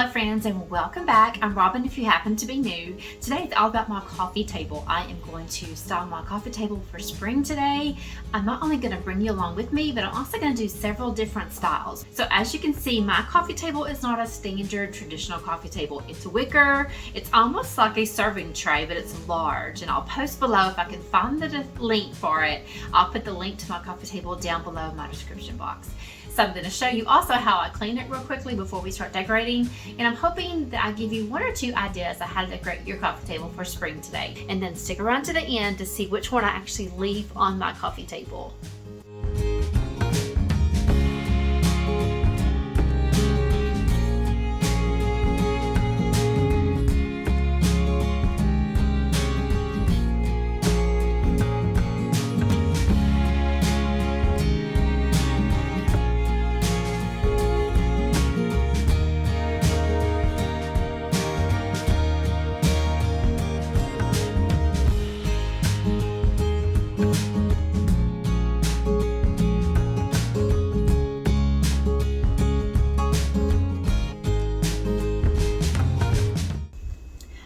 friends, and welcome back. I'm Robin if you happen to be new. Today it's all about my coffee table. I am going to style my coffee table for spring today. I'm not only going to bring you along with me, but I'm also going to do several different styles. So as you can see, my coffee table is not a standard traditional coffee table. It's wicker. It's almost like a serving tray, but it's large. And I'll post below if I can find the link for it. I'll put the link to my coffee table down below in my description box. So I'm going to show you also how I clean it real quickly before we start decorating. And I'm hoping that I give you one or two ideas on how to decorate your coffee table for spring today. And then stick around to the end to see which one I actually leave on my coffee table.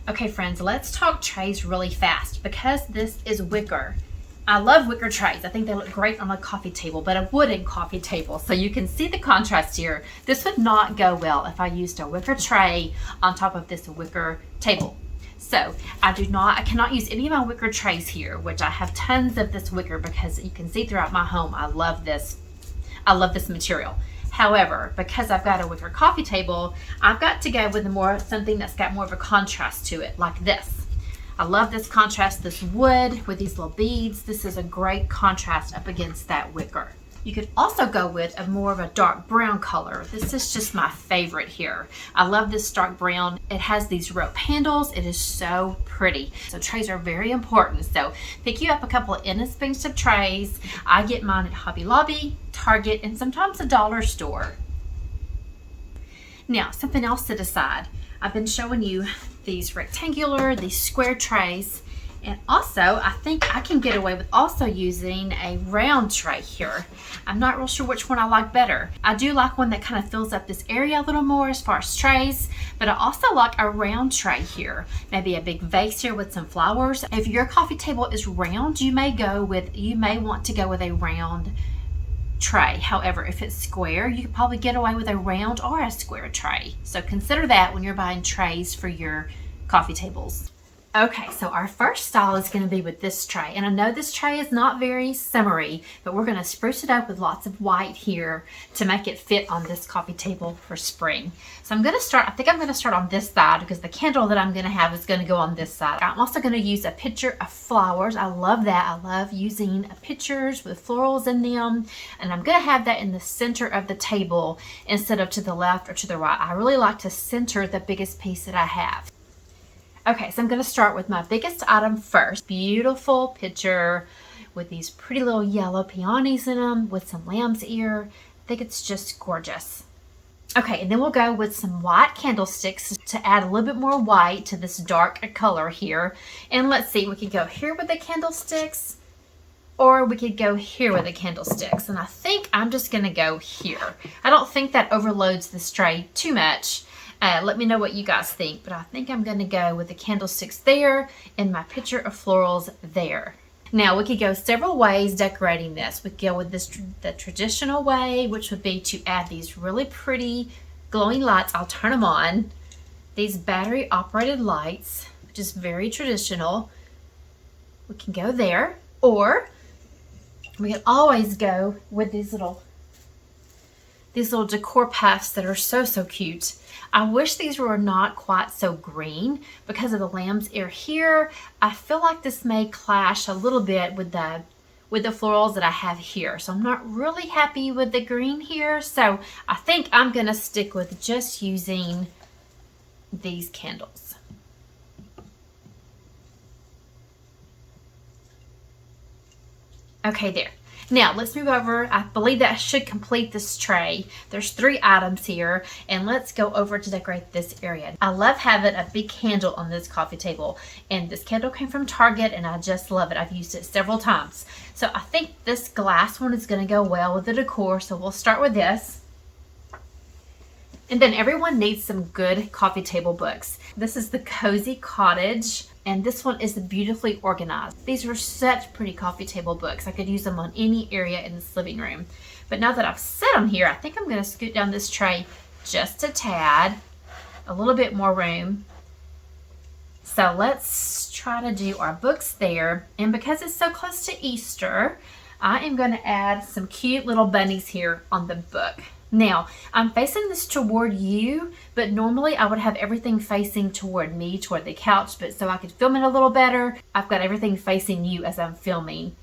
Okay friends, let's talk trays really fast because this is wicker. I love wicker trays. I think they look great on a coffee table, but a wooden coffee table. So you can see the contrast here. This would not go well if I used a wicker tray on top of this wicker table. So I cannot use any of my wicker trays here, which I have tons of this wicker because you can see throughout my home, I love this material. However, because I've got a wicker coffee table, I've got to go with something that's got more of a contrast to it, like this. I love this contrast, this wood with these little beads. This is a great contrast up against that wicker. You could also go with more of a dark brown color. This is just my favorite here. I love this dark brown. It has these rope handles. It is so pretty. So trays are very important. So pick you up a couple of inexpensive trays. I get mine at Hobby Lobby, Target, and sometimes a dollar store. Now, something else to decide. I've been showing you these square trays. And also, I think I can get away with also using a round tray here. I'm not real sure which one I like better. I do like one that kind of fills up this area a little more as far as trays, but I also like a round tray here. Maybe a big vase here with some flowers. If your coffee table is round, you may want to go with a round tray. However, if it's square, you could probably get away with a round or a square tray. So consider that when you're buying trays for your coffee tables. Okay, so our first style is going to be with this tray. And I know this tray is not very summery, but we're going to spruce it up with lots of white here to make it fit on this coffee table for spring. So I think I'm going to start on this side because the candle that I'm going to have is going to go on this side. I'm also going to use a pitcher of flowers. I love that. I love using pictures with florals in them. And I'm going to have that in the center of the table instead of to the left or to the right. I really like to center the biggest piece that I have. Okay, so I'm going to start with my biggest item first. Beautiful pitcher with these pretty little yellow peonies in them with some lamb's ear. I think it's just gorgeous. Okay, and then we'll go with some white candlesticks to add a little bit more white to this dark color here. And let's see, we could go here with the candlesticks, or we could go here with the candlesticks. And I think I'm just going to go here. I don't think that overloads this tray too much. Let me know what you guys think, but I think I'm going to go with the candlesticks there and my pitcher of florals there. Now we could go several ways decorating this. We could go with the traditional way, which would be to add these really pretty glowing lights. I'll turn them on. These battery operated lights, which is very traditional. We can go there, or we can always go with these little decor puffs that are so cute. I wish these were not quite so green because of the lamb's ear here. I feel like this may clash a little bit with the florals that I have here. So I'm not really happy with the green here. So I think I'm going to stick with just using these candles. Okay, there. Now let's move over. I believe that should complete this tray. There's 3 items here, and let's go over to decorate this area. I love having a big candle on this coffee table, and this candle came from Target and I just love it. I've used it several times. So I think this glass one is going to go well with the decor, so we'll start with this. And then everyone needs some good coffee table books. This is the Cozy Cottage, and this one is beautifully organized. These are such pretty coffee table books. I could use them on any area in this living room. But now that I've set them here, I think I'm going to scoot down this tray just a tad, a little bit more room. So let's try to do our books there. And because it's so close to Easter, I am going to add some cute little bunnies here on the book. Now, I'm facing this toward you, but normally I would have everything facing toward me, toward the couch, but so I could film it a little better, I've got everything facing you as I'm filming.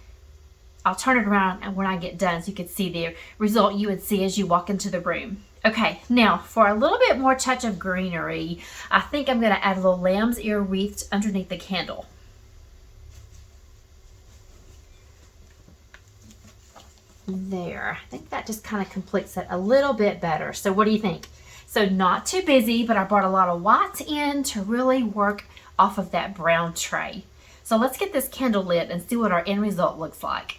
I'll turn it around and when I get done so you can see the result you would see as you walk into the room. Okay, now for a little bit more touch of greenery, I think I'm going to add a little lamb's ear wreath underneath the candle. There, I think that just kind of completes it a little bit better. So what do you think? So not too busy, but I brought a lot of whites in to really work off of that brown tray. So let's get this candle lit and see what our end result looks like.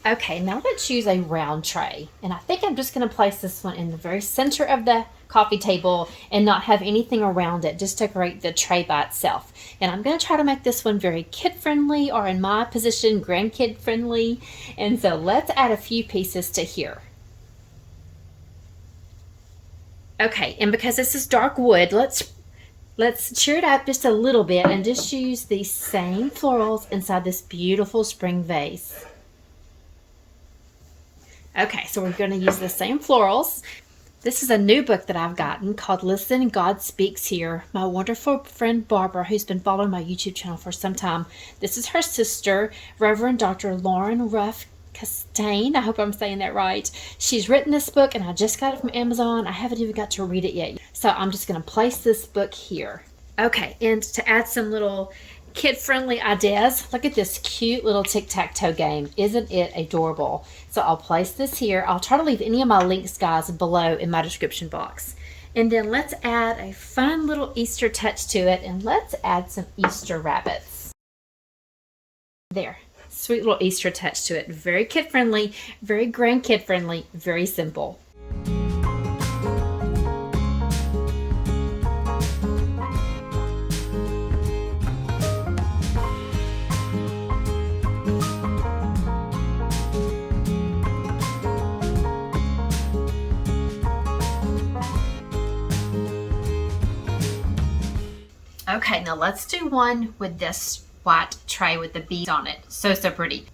Okay, now let's use a round tray. And I think I'm just going to place this one in the very center of the coffee table and not have anything around it, just decorate the tray by itself. And I'm going to try to make this one very kid-friendly, or in my position, grandkid-friendly. And so let's add a few pieces to here. Okay, and because this is dark wood, let's cheer it up just a little bit and just use these same florals inside this beautiful spring vase. Okay, so we're going to use the same florals. This is a new book that I've gotten called Listen, God Speaks Here. My wonderful friend Barbara, who's been following my YouTube channel for some time. This is her sister, Reverend Dr. Lauren Ruff Castaigne. I hope I'm saying that right. She's written this book and I just got it from Amazon. I haven't even got to read it yet. So I'm just going to place this book here. Okay, and to add some little kid-friendly ideas, look at this cute little tic-tac-toe game. Isn't it adorable? So I'll place this here. I'll try to leave any of my links, guys, below in my description box. And then let's add a fun little Easter touch to it, and let's add some Easter rabbits. There, sweet little Easter touch to it. Very kid-friendly, very grandkid-friendly, very simple. Okay, now let's do one with this white tray with the beads on it. So pretty.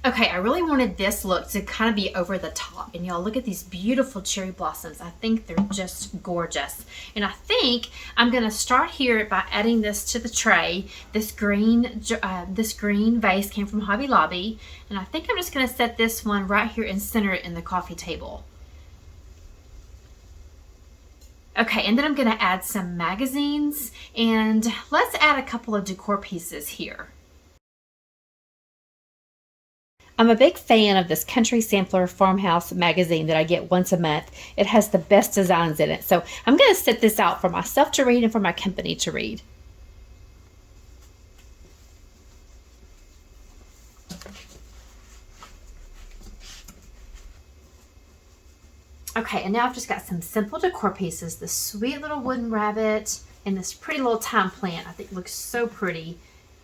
Okay, I really wanted this look to kind of be over the top. And y'all, look at these beautiful cherry blossoms. I think they're just gorgeous. And I think I'm going to start here by adding this to the tray. This green vase came from Hobby Lobby. And I think I'm just going to set this one right here and center it in the coffee table. Okay, and then I'm going to add some magazines, and let's add a couple of decor pieces here. I'm a big fan of this Country Sampler Farmhouse magazine that I get once a month. It has the best designs in it, so I'm going to set this out for myself to read and for my company to read. Okay, and now I've just got some simple decor pieces. This sweet little wooden rabbit and this pretty little thyme plant. I think it looks so pretty.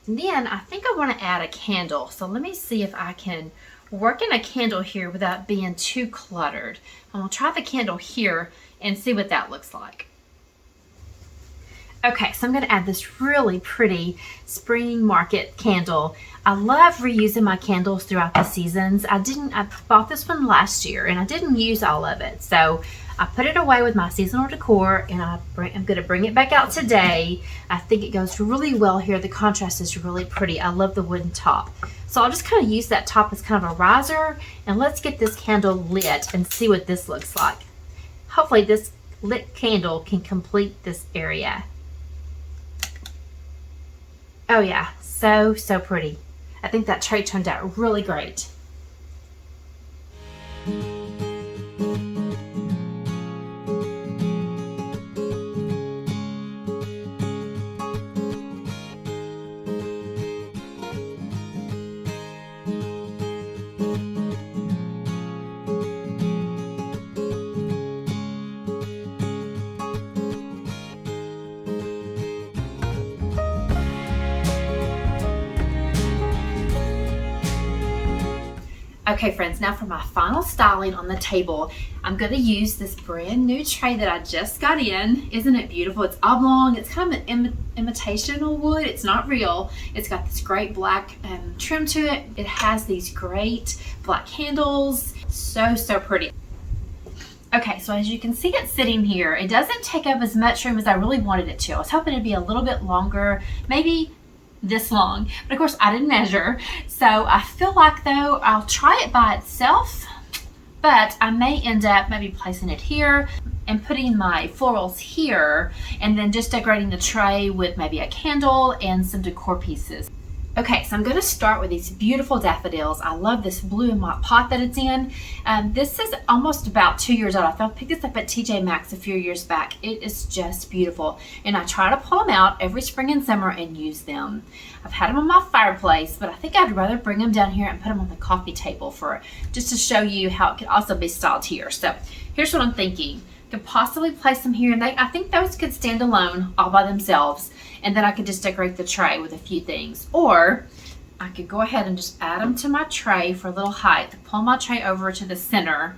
And then I think I want to add a candle. So let me see if I can work in a candle here without being too cluttered. I'm going to try the candle here and see what that looks like. Okay, so I'm going to add this really pretty spring market candle. I love reusing my candles throughout the seasons. I bought this one last year and I didn't use all of it. So I put it away with my seasonal decor and I'm going to bring it back out today. I think it goes really well here. The contrast is really pretty. I love the wooden top. So I'll just kind of use that top as kind of a riser, and let's get this candle lit and see what this looks like. Hopefully this lit candle can complete this area. Oh yeah, so pretty. I think that tray turned out really great. Okay friends, now for my final styling on the table, I'm going to use this brand new tray that I just got in. Isn't it beautiful? It's oblong. It's kind of an imitational wood. It's not real. It's got this great black trim to it. It has these great black handles. So pretty. Okay, so as you can see it sitting here, it doesn't take up as much room as I really wanted it to. I was hoping it'd be a little bit longer, maybe this long, but of course I didn't measure. So I feel like though I'll try it by itself, but I may end up maybe placing it here and putting my florals here and then just decorating the tray with maybe a candle and some decor pieces. Okay, so I'm going to start with these beautiful daffodils. I love this blue and white pot that it's in. This is almost about 2 years old. I picked this up at TJ Maxx a few years back. It is just beautiful. And I try to pull them out every spring and summer and use them. I've had them on my fireplace, but I think I'd rather bring them down here and put them on the coffee table just to show you how it could also be styled here. So here's what I'm thinking. Could possibly place them here, and I think those could stand alone all by themselves, and then I could just decorate the tray with a few things. Or I could go ahead and just add them to my tray for a little height, pull my tray over to the center,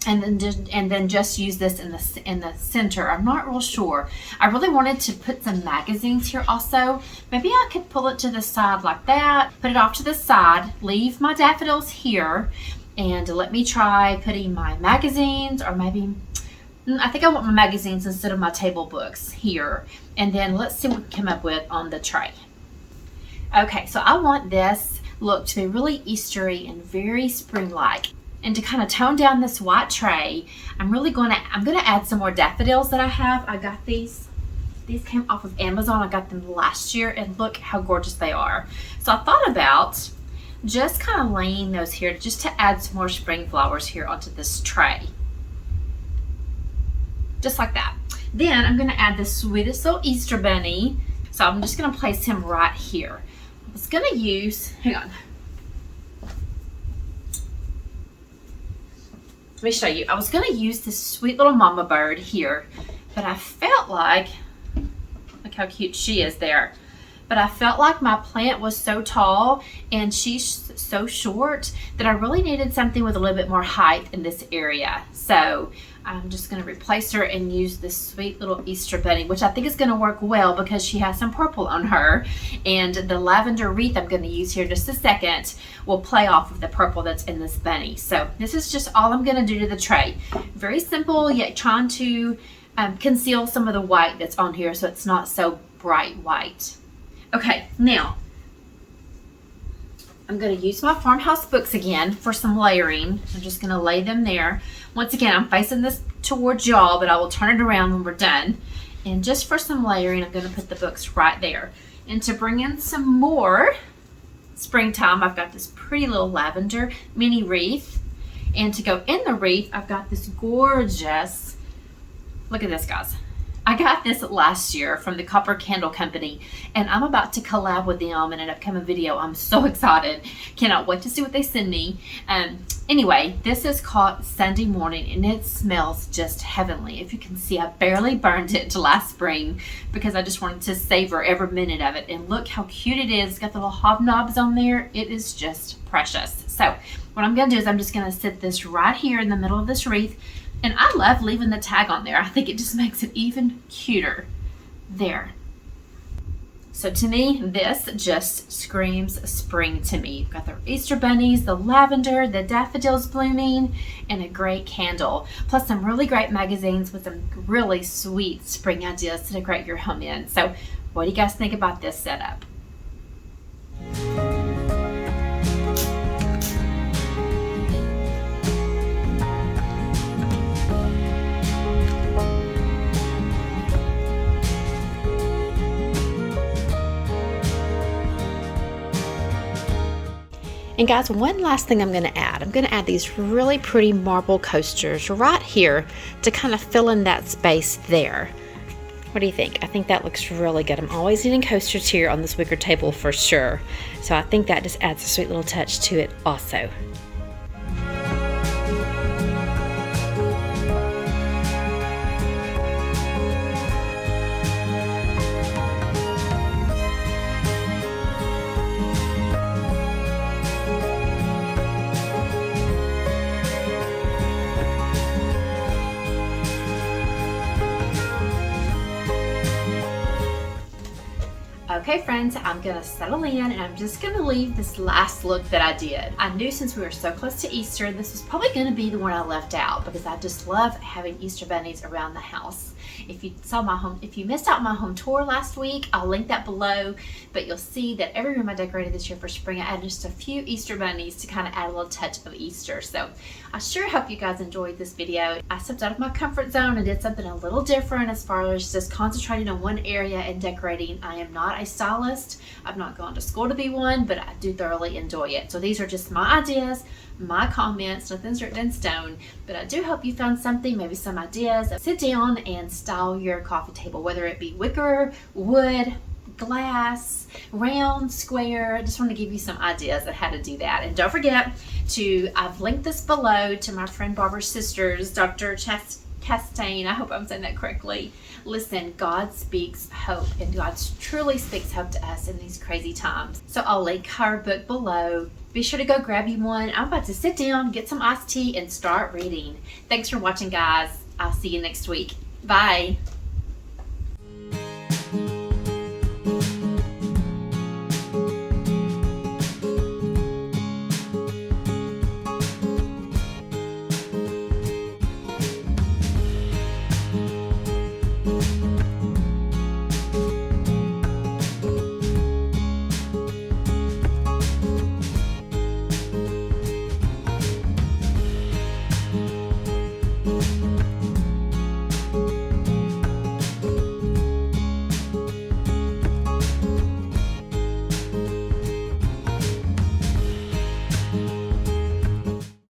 and then just use this in the center. I'm not real sure. I really wanted to put some magazines here also. Maybe I could pull it to the side like that, put it off to the side, leave my daffodils here, and let me try putting my magazines, or maybe I think I want my magazines instead of my table books here. And then let's see what we can come up with on the tray. Okay, so I want this look to be really Eastery and very spring-like. And to kind of tone down this white tray, I'm going to add some more daffodils that I have. I got these. These came off of Amazon. I got them last year, and look how gorgeous they are. So I thought about just kind of laying those here just to add some more spring flowers here onto this tray. Just like that. Then I'm going to add the sweetest little Easter bunny. So I'm just going to place him right here. I was going to use, hang on. Let me show you. I was going to use this sweet little mama bird here, but I felt like, look how cute she is there. But I felt like my plant was so tall and she's so short that I really needed something with a little bit more height in this area. So I'm just going to replace her and use this sweet little Easter bunny, which I think is going to work well because she has some purple on her. And the lavender wreath I'm going to use here in just a second will play off of the purple that's in this bunny. So this is just all I'm going to do to the tray. Very simple, yet trying to conceal some of the white that's on here so it's not so bright white. Okay, now I'm going to use my farmhouse books again for some layering. I'm just going to lay them there. Once again, I'm facing this towards y'all, but I will turn it around when we're done. And just for some layering, I'm going to put the books right there. And to bring in some more springtime, I've got this pretty little lavender mini wreath. And to go in the wreath, I've got this gorgeous, look at this, guys. I got this last year from the Copper Candle Company, and I'm about to collab with them in an upcoming video. I'm so excited. Cannot wait to see what they send me. Anyway, this is called Sunday Morning, and it smells just heavenly. If you can see, I barely burned it last spring because I just wanted to savor every minute of it. And look how cute it is. It's got the little hobnobs on there. It is just precious. So what I'm going to do is I'm just going to sit this right here in the middle of this wreath. And I love leaving the tag on there. I think it just makes it even cuter. There. So to me, this just screams spring to me. You've got the Easter bunnies, the lavender, the daffodils blooming, and a great candle. Plus some really great magazines with some really sweet spring ideas to decorate your home in. So what do you guys think about this setup? And guys, one last thing I'm going to add. I'm going to add these really pretty marble coasters right here to kind of fill in that space there. What do you think? I think that looks really good. I'm always needing coasters here on this wicker table for sure. So I think that just adds a sweet little touch to it also. Okay friends, I'm gonna settle in and I'm just gonna leave this last look that I did. I knew since we were so close to Easter, this was probably gonna be the one I left out because I just love having Easter bunnies around the house. If you missed out my home tour last week, I'll link that below, but you'll see that every room I decorated this year for spring, I added just a few Easter bunnies to kind of add a little touch of Easter. So I sure hope you guys enjoyed this video. I stepped out of my comfort zone and did something a little different as far as just concentrating on one area and decorating. I am not a stylist. I've not gone to school to be one, but I do thoroughly enjoy it. So these are just my ideas, my comments, nothing's written in stone, but I do hope you found something, maybe some ideas. Sit down and style your coffee table, whether it be wicker, wood, glass, round, square. I just want to give you some ideas on how to do that. And don't forget I've linked this below to my friend Barbara's sisters, Dr. Chastain. I hope I'm saying that correctly. Listen, God speaks hope, and God truly speaks hope to us in these crazy times. So I'll link her book below. Be sure to go grab you one. I'm about to sit down, get some iced tea, and start reading. Thanks for watching, guys. I'll see you next week. Bye.